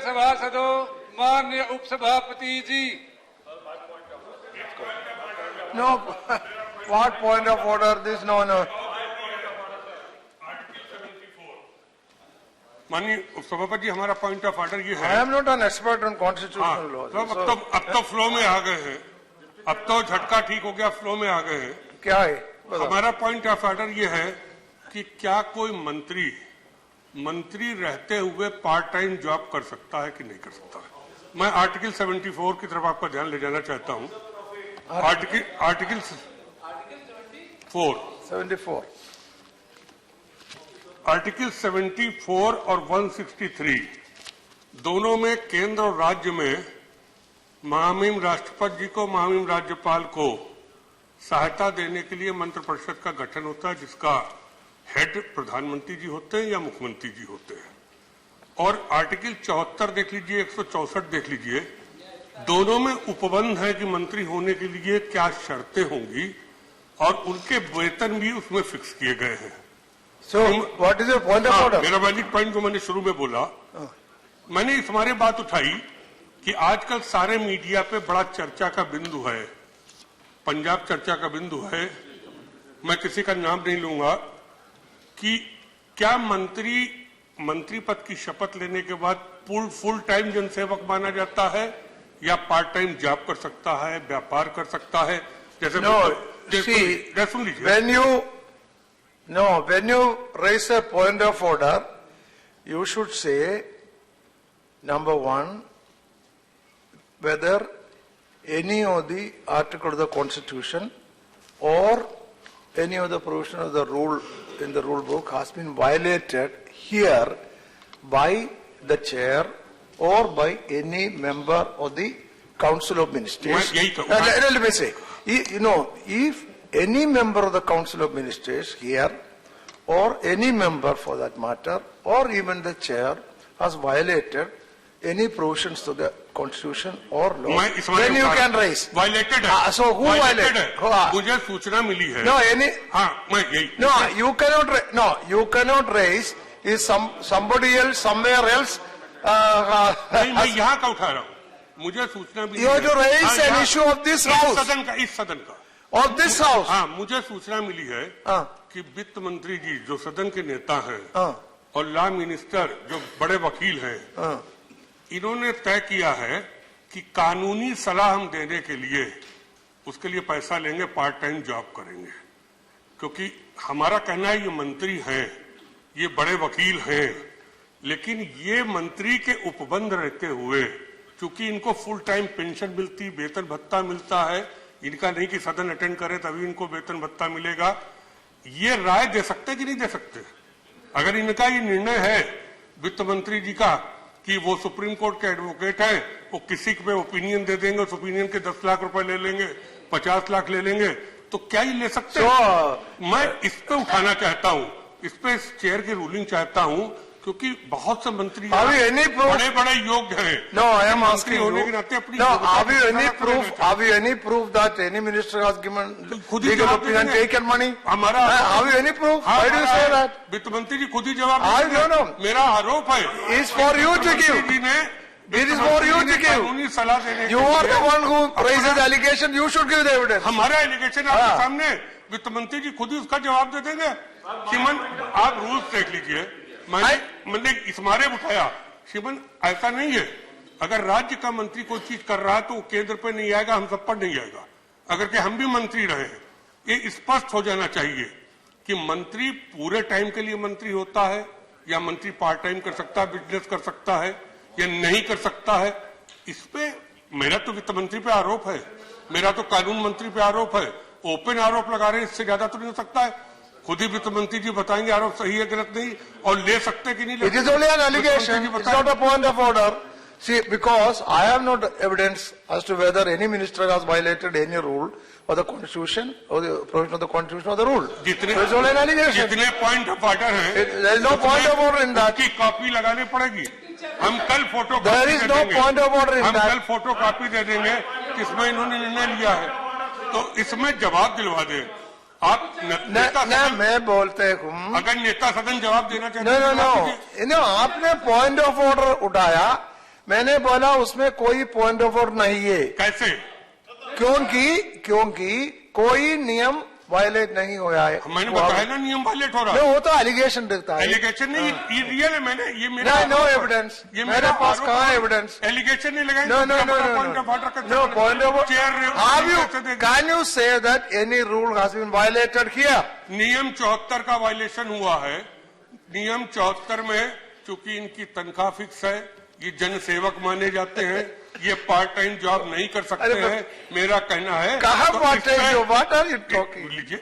सभासदों, माननीय उपसभापति जी। No, what point of order? This no. माननीय उपसभापति जी, हमारा पॉइंट ऑफ ऑर्डर ये है। I am not an expert on constitutional law. अब तो फ्लो में आ गए हैं, अब तो झटका ठीक हो गया, फ्लो में आ गए हैं। क्या है? हमारा पॉइंट ऑफ ऑर्डर ये है कि क्या कोई मंत्री रहते हुए पार्ट टाइम जॉब कर सकता है कि नहीं कर सकता है। मैं आर्टिकल 74 की तरफ आपका ध्यान ले जाना चाहता हूं। आर्टिकल 74 आर्टिकल 74 और 163 दोनों में केंद्र और राज्य में महामहिम राष्ट्रपति जी को, महामहिम राज्यपाल को सहायता देने के लिए मंत्रिपरिषद का गठन होता है, जिसका हेड प्रधानमंत्री जी होते हैं या मुख्यमंत्री जी होते हैं। और आर्टिकल 74 देख लीजिए, 164 देख लीजिए, दोनों में उपबंध है कि मंत्री होने के लिए क्या शर्तें होंगी और उनके वेतन भी उसमें फिक्स किए गए हैं। So, what is your point of order? मेरा वैलिड पॉइंट जो मैंने शुरू में बोला, मैंने इस बारे बात उठाई कि आजकल सारे मीडिया पे बड़ा चर्चा का बिंदु है, पंजाब चर्चा का बिंदु है, मैं किसी का नाम नहीं लूंगा, कि क्या मंत्री पद की शपथ लेने के बाद फुल टाइम जनसेवक माना जाता है या पार्ट टाइम जॉब कर सकता है, व्यापार कर सकता है। जैसे सुन लीजिए, when you raise a point of order, you should say, number one, whether any of the article of the Constitution or any of the provision of the rule in the rule book has been violated here by the chair or by any member of the Council of Ministers. Let me say, if any member of the Council of Ministers here or any member for that matter or even the chair has violated any provisions of the Constitution or law, then you can raise. Violated है। So who violated? मुझे सूचना मिली है। No, मैं यही। No, you cannot raise. Is somebody else somewhere else? नहीं, मैं यहाँ का उठा रहा हूँ। मुझे सूचना मिली है। You have to raise an issue of this house. इस सदन का। Of this house. मुझे सूचना मिली है कि वित्त मंत्री जी जो सदन के नेता हैं और लॉ मिनिस्टर जो बड़े वकील हैं, इन्होंने तय किया है कि कानूनी सलाह हम देने के लिए उसके लिए पैसा लेंगे, पार्ट टाइम जॉब करेंगे। क्योंकि हमारा कहना है ये मंत्री हैं, ये बड़े वकील हैं, लेकिन ये मंत्री के उपबंध रहते हुए चूंकि इनको फुल टाइम पेंशन मिलती, वेतन भत्ता मिलता है, इनका नहीं कि सदन अटेंड करे तभी इनको वेतन भत्ता मिलेगा, ये राय दे सकते कि नहीं दे सकते। अगर इनका ये निर्णय है वित्त मंत्री जी का कि वो सुप्रीम कोर्ट के एडवोकेट हैं, वो किसी पे ओपिनियन दे देंगे, उस ओपिनियन के 10 लाख रुपए ले लेंगे, 50 लाख ले लेंगे, तो क्या ही ले सकते हैं। मैं इस पे उठाना चाहता हूँ, इस पे इस चेयर की रूलिंग चाहता हूँ, क्योंकि बहुत से मंत्री बड़े योग्य हैं। No, I am asking you. No, have you any proof that any minister has given legal opinion and taken money? Have you any proof? Why do you say that? वित्त मंत्री जी खुद ही जवाब देंगे। मेरा आरोप है। It's for you to give. It is for you to give. सलाह देने। You are the one who raises the allegation. You should give the evidence. हमारा एलिगेशन आपके सामने, वित्त मंत्री जी खुद ही उसका जवाब दे देंगे। श्रीमन, आप रूल्स देख लीजिए, मैंने इस मारे उठाया। श्रीमन, ऐसा नहीं है, अगर राज्य का मंत्री कोई चीज कर रहा है तो वो केंद्र पे नहीं आएगा, हम सब पर नहीं आएगा। अगर कि हम भी मंत्री रहे, ये स्पष्ट हो जाना चाहिए कि मंत्री पूरे टाइम के लिए मंत्री होता है या मंत्री पार्ट टाइम कर सकता है, बिजनेस कर सकता है या नहीं कर सकता है। इस पे मेरा तो वित्त मंत्री पे आरोप है, मेरा तो कानून मंत्री पे आरोप है, ओपन आरोप लगा रहे हैं, इससे ज्यादा तो नहीं हो सकता है। खुद ही वित्त मंत्री जी बताएंगे आरोप सही है गलत नहीं, और ले सकते कि नहीं ले। It is only an allegation. It's not a point of order. See, because I have no evidence as to whether any minister has violated any rule or the constitution or the provision of the constitution or the rule. It's only an allegation. जितने point of order हैं, there is no point of order in that. की copy लगानी पड़ेगी। हम कल photo There is no point of order in that. हम कल photo copy दे देंगे किसमें इन्होंने निर्णय लिया है, तो इसमें जवाब दिलवा दें। आप मैं बोलते हूँ, अगर नेता सदन जवाब देना चाहते हैं। नो, आपने पॉइंट ऑफ ऑर्डर उठाया, मैंने बोला उसमें कोई पॉइंट ऑफ ऑर्डर नहीं है। कैसे? क्योंकि कोई नियम वायलेट नहीं हुआ है। मैंने बताया ना नियम वायलेट हो रहा है। वो तो एलिगेशन दिखता है। एलिगेशन नहीं, ये रियल है। मैंने ये मेरा नो एविडेंस, मेरे पास कहाँ एविडेंस? एलिगेशन नहीं लगाएंगे। No point of order. Can you say that any rule has been violated here? नियम 74 का वायलेशन हुआ है। नियम 74 में चूंकि इनकी तनख्वाह फिक्स है, ये जनसेवक माने जाते हैं, ये पार्ट टाइम जॉब नहीं कर सकते हैं। मेरा कहना है कहाँ part time job? What are you talking? लीजिए,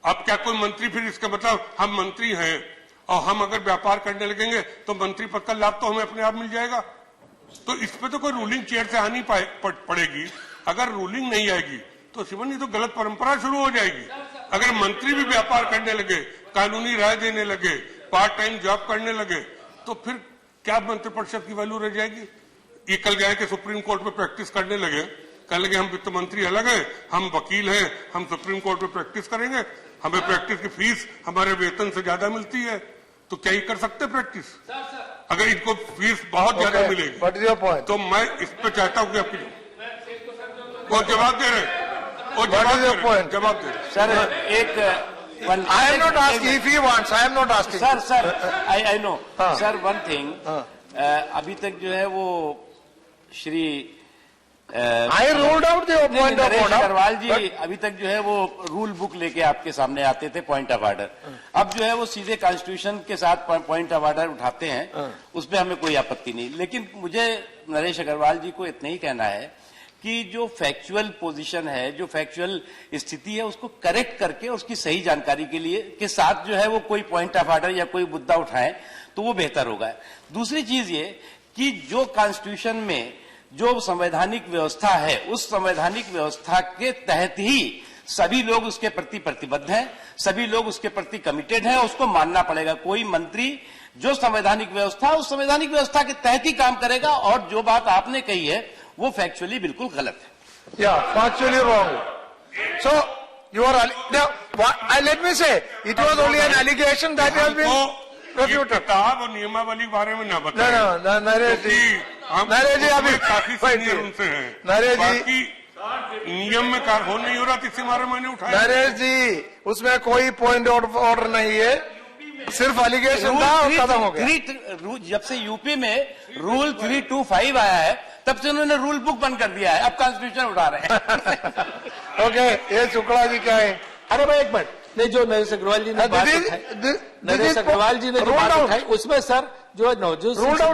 अब क्या कोई मंत्री फिर इसका मतलब हम मंत्री हैं और हम अगर व्यापार करने लगेंगे तो मंत्री पद का लाभ तो हमें अपने आप मिल जाएगा? तो इस पे तो कोई रूलिंग चेयर से आनी पड़ेगी। अगर रूलिंग नहीं आएगी तो शिवन ये तो गलत परंपरा शुरू हो जाएगी। अगर मंत्री भी व्यापार करने लगे, कानूनी राय देने लगे, पार्ट टाइम जॉब करने लगे, तो फिर क्या मंत्रिपरिषद की वैल्यू रह जाएगी? ये कल गए कि सुप्रीम कोर्ट में प्रैक्टिस करने लगे, कहने लगे हम वित्त मंत्री अलग है, हम वकील हैं, हम सुप्रीम कोर्ट में प्रैक्टिस करेंगे, हमें प्रैक्टिस की फीस हमारे वेतन से ज्यादा मिलती है। तो क्या ये कर सकते प्रैक्टिस? अगर इनको फीस बहुत ज्यादा मिलेगी तो मैं इस पे चाहता हूँ कि आपकी वो जवाब दे रहे, वो जवाब दे रहे। सर एक I am not asking if he wants. I am not asking. Sir I know. Sir one thing, अभी तक जो है वो Shri I ruled out the point of Naresh order. Agarwal जी अभी तक जो है वो रूल बुक लेके आपके सामने आते थे, पॉइंट ऑफ ऑर्डर। अब जो है वो सीधे कॉन्स्टिट्यूशन के साथ पॉइंट ऑफ ऑर्डर उठाते हैं, उसमें हमें कोई आपत्ति नहीं। लेकिन मुझे नरेश अग्रवाल जी को इतना ही कहना है कि जो फैक्चुअल पोजीशन है, जो फैक्चुअल स्थिति है, उसको करेक्ट करके उसकी सही जानकारी के साथ जो है वो कोई पॉइंट ऑफ ऑर्डर या कोई मुद्दा उठाएं तो वो बेहतर होगा। दूसरी चीज ये कि जो कॉन्स्टिट्यूशन में जो संवैधानिक व्यवस्था है, उस संवैधानिक व्यवस्था के तहत ही सभी लोग उसके प्रति प्रतिबद्ध हैं, सभी लोग उसके प्रति कमिटेड हैं, उसको मानना पड़ेगा। कोई मंत्री जो संवैधानिक व्यवस्था, उस संवैधानिक व्यवस्था के तहत ही काम करेगा। और जो बात आपने कही है वो फैक्चुअली बिल्कुल गलत है। Factually wrong. So you are let me say it was only an allegation that has been refuted. किताब और नियमावली के बारे में ना बताएं। नरेश जी अभी काफी सीनियर उनसे हैं। नरेश जी नियम में हो नहीं हो रहा, इससे मारे मैंने उठाया। नरेश जी उसमें कोई पॉइंट ऑर्डर नहीं है, सिर्फ एलिगेशन था और खत्म हो गया। जब से यूपी में रूल 325 आया है तब से उन्होंने रूल बुक बंद कर दिया है, अब कॉन्स्टिट्यूशन उठा रहे हैं। ओके, ये शुक्ला जी क्या है? अरे भाई एक मिनट, नहीं जो नरेश अग्रवाल जी ने बात उठाई, नरेश अग्रवाल जी ने जो बात उठाई उसमें सर जो है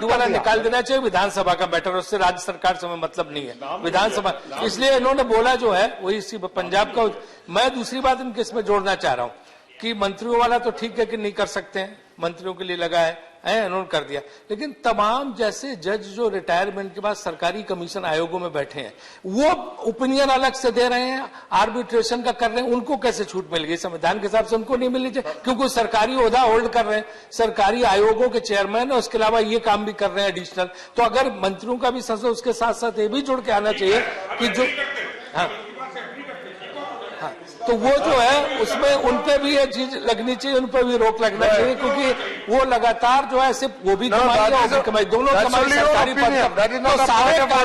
वाला निकाल देना चाहिए। विधानसभा का मैटर, उससे राज्य सरकार से हमें मतलब नहीं है, विधानसभा। इसलिए इन्होंने बोला जो है वही इसी पंजाब का। मैं दूसरी बात इनके इसमें जोड़ना चाह रहा हूँ कि मंत्रियों वाला तो ठीक है कि नहीं कर सकते हैं, मंत्रियों के लिए लगा है उन्होंने कर दिया। लेकिन तमाम जैसे जज जो रिटायरमेंट के बाद सरकारी कमीशन आयोगों में बैठे हैं, वो ओपिनियन अलग से दे रहे हैं, आर्बिट्रेशन का कर रहे हैं, उनको कैसे छूट मिल गई? संविधान के हिसाब से उनको नहीं मिलनी चाहिए, क्योंकि सरकारी ओहदा होल्ड कर रहे हैं, सरकारी आयोगों के चेयरमैन, और उसके अलावा ये काम भी कर रहे हैं एडिशनल। तो अगर मंत्रियों का भी संसद, उसके साथ साथ ये भी जुड़ के आना चाहिए कि जो तो वो जो है उसमें उनपे भी ये चीज लगनी चाहिए, उन पर भी रोक लगना चाहिए, क्योंकि वो लगातार जो है सिर्फ वो भी कमाई और भी कमाई, दोनों कमाई सरकारी पद पर।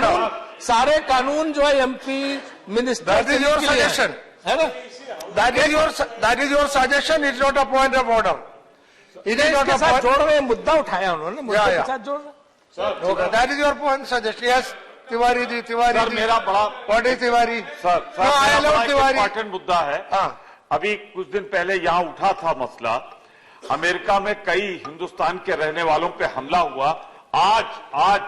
तो सारे कानून जो है एमपी मिनिस्टर है ना, that is your suggestion, is not a point of order. It is not a point. जोड़ रहे हैं, मुद्दा उठाया उन्होंने, मुद्दे के साथ जोड़ रहे। That is your point suggestion. Yes Tiwari ji, Tiwari ji मेरा बड़ा पॉटी तिवारी सर तिवारी इम्पोर्टेंट मुद्दा है। अभी कुछ दिन पहले यहाँ उठा था मसला, अमेरिका में कई हिंदुस्तान के रहने वालों पे हमला हुआ। आज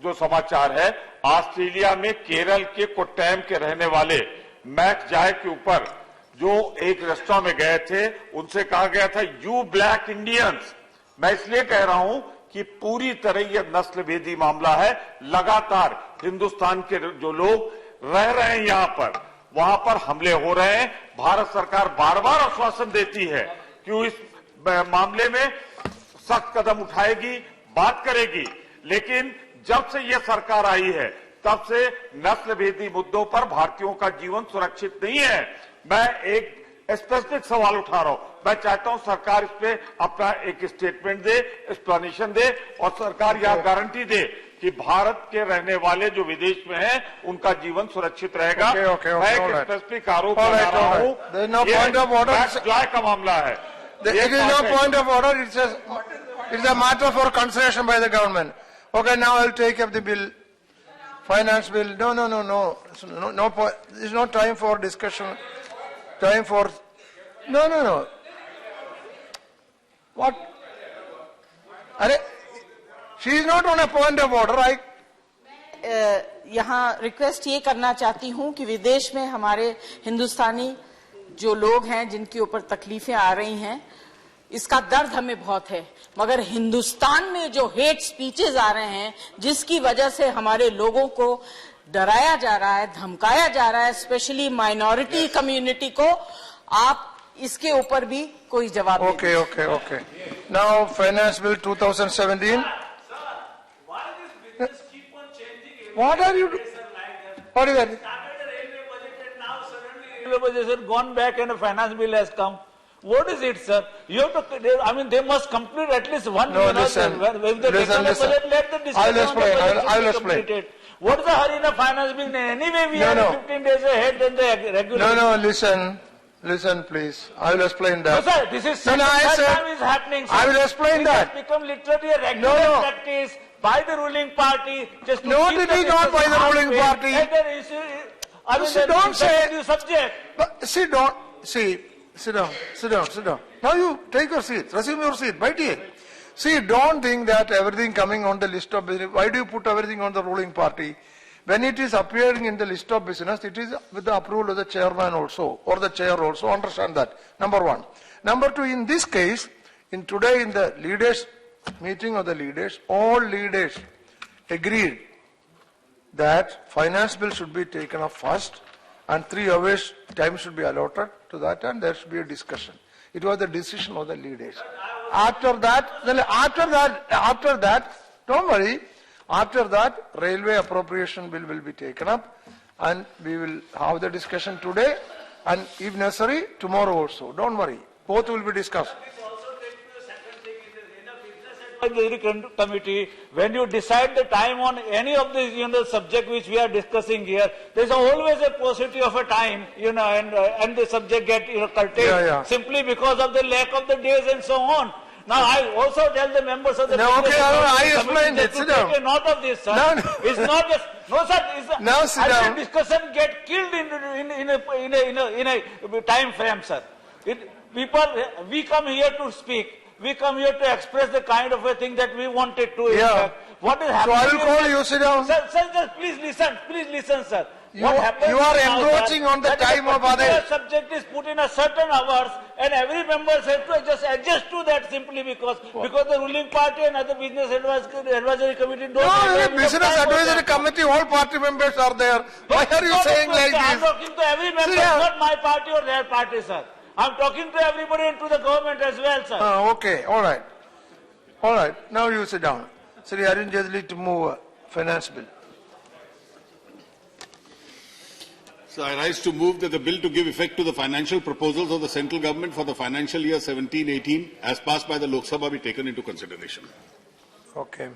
जो समाचार है, ऑस्ट्रेलिया में केरल के कोट्टयम के रहने वाले मैक्स जाय के ऊपर जो एक रेस्टोरेंट में गए थे, उनसे कहा गया था यू ब्लैक इंडियंस। मैं इसलिए कह रहा हूं कि पूरी तरह यह नस्ल भेदी मामला है। लगातार हिंदुस्तान के जो लोग रह रहे हैं यहां पर, वहां पर हमले हो रहे हैं। भारत सरकार बार बार आश्वासन देती है कि इस मामले में सख्त कदम उठाएगी, बात करेगी, लेकिन जब से यह सरकार आई है तब से नस्ल भेदी मुद्दों पर भारतीयों का जीवन सुरक्षित नहीं है। मैं एक स्पेसिफिक सवाल उठा रहा हूं, मैं चाहता हूं सरकार इस पे अपना एक स्टेटमेंट दे, एक्सप्लेनेशन दे, और सरकार यह गारंटी दे कि भारत के रहने वाले जो विदेश में हैं उनका जीवन सुरक्षित रहेगा। मैं एक स्पेसिफिक आरोप लगा रहा हूं, ड्राई का मामला है। It is no point of order. It's a matter for consideration by the government. Okay, now I'll take up the bill, finance bill. No point. It's not time for discussion. Time for no. What? She is not on a point of order. यहाँ request ये करना चाहती हूँ कि विदेश में हमारे हिंदुस्तानी जो लोग हैं जिनके ऊपर तकलीफें आ रही हैं, इसका दर्द हमें बहुत है, मगर हिंदुस्तान में जो हेट स्पीचेस आ रहे हैं जिसकी वजह से हमारे लोगों को डराया जा रहा है, धमकाया जा रहा है, स्पेशली माइनॉरिटी कम्युनिटी को, आप इसके ऊपर भी कोई जवाब दें। Okay. Now finance bill 2017. What are you doing? What is that? Budget has gone back and a finance bill has come. What is it, sir? You have to. I mean, they must complete at least one. No, listen. If they get on the budget, let the discussion I'll explain. What is the hurry in a finance bill? Anyway, we are 15 days ahead than the regular. No. Listen, please. I will explain that. No, sir. This is time is happening. Sir. I will explain that. It has become literally a regular practice by the ruling party. Just to no, it is not by the ruling party. I mean, don't say the subject. But sit down. Now you take your seat. Resume your seat. Right here. See, don't think that everything coming on the list of business. Why do you put everything on the ruling party? When it is appearing in the list of business, it is with the approval of the chairman also, or the chair also. Understand that. Number one. Number two, in this case, today in the leaders meeting of the leaders, all leaders agreed that finance bill should be taken up first and 3 hours time should be allotted to that and there should be a discussion. It was the decision of the leaders. After that, don't worry, after that railway appropriation bill will be taken up and we will have the discussion today and if necessary tomorrow also. Don't worry, both will be discussed. The committee, when you decide the time on any of the subject which we are discussing here, there is always a possibility of a time, and the subject get curtailed simply because of the lack of the days and so on. Now I also tell the members of the I explained it. Sit down. Take a note of this, sir. It's not just now sit down. Discussion get killed in a time frame, sir. We come here to speak. We come here to express the kind of a thing that we wanted to. What is happening? So I will call you. Sit down. Sir, just please listen, sir. You are encroaching on the time of others. The subject is put in a certain hours, and every member has to just adjust to that simply because the ruling party and other business advisory committee don't. No, business advisory committee, all party members are there. Why are you saying like this? I'm talking to every member, not my party or their party, sir. I'm talking to everybody and to the government as well, sir. Okay, all right. Now you sit down. Sri Arun Jaitley to move finance bill. So I rise to move that the bill to give effect to the financial proposals of the central government for the financial year 17-18 as passed by the Lok Sabha be taken into consideration. Okay.